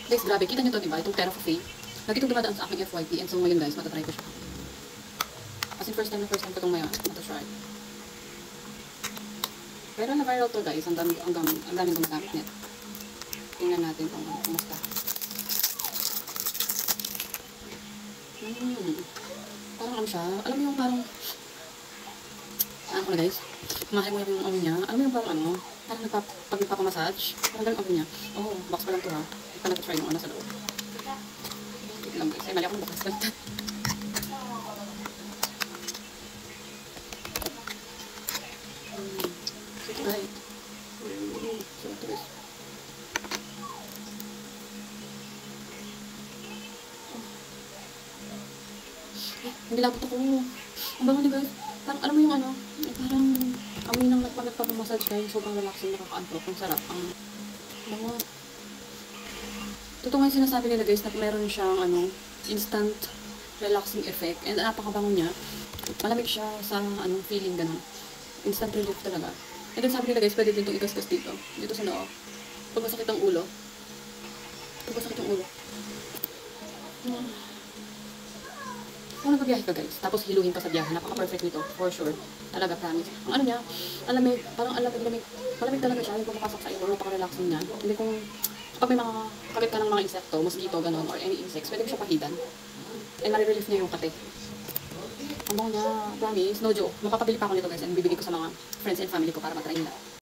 Guys, grabe. Kita nyo to, diba? Itong Terafay. Lagi itong dumadaan sa aking FYP. And so, ngayon guys, matatry ko siya. As in, first time ko itong matatry. Pero na-viral to guys. Ang daming gumagamit nito. Tingnan natin kung kumusta. Parang ano siya. Alam mo yung parang... Ano ko na guys? Mahal mo yung ano niya. Alam mo yung parang ano? Parang pag nagpapamassage. Parang ganun ano niya. Oh, box pa lang to ha. Hindi pa nag-try nung ano sa loob. Wait lang guys. Ay, mali akong bukas. Baliktad. Ay. So, ito guys. Hindi labot ako. Ang bango niya guys. Parang alam mo yung ano, parang amoy ng nagpapamassage guys. Sobrang relaxing, nakaka-antok. Ang sarap. Ang bango. Totoo nga yung sinasabi nila guys na meron siyang ano, instant relaxing effect. And napakabango niya. Malamig siya sa ano, feeling ganun. Instant relief talaga. And then sabi nila guys, pwede din itong igasgas dito. Dito sa noo. Pag masakit ang ulo. Pag masakit ang ulo. Kung nagbabiyahe ka guys, tapos hiluhin ka sa biyahe, napaka-perfect nito, for sure. Talaga, promise. Ang ano niya, alamig, parang alamig, malamig talaga siya, yung pumapasok sa ilo, napaka-relaxing niya. Hindi kung, pag may mga, kabit ka ng mga insekto, mosquito, gano'n, or any insects, pwede mo siya pahidan. And marirelief niya yung kate. Ang bango niya, promise, no joke. Mapapabili pa ako nito guys, and bibigay ko sa mga friends and family ko para matry nila.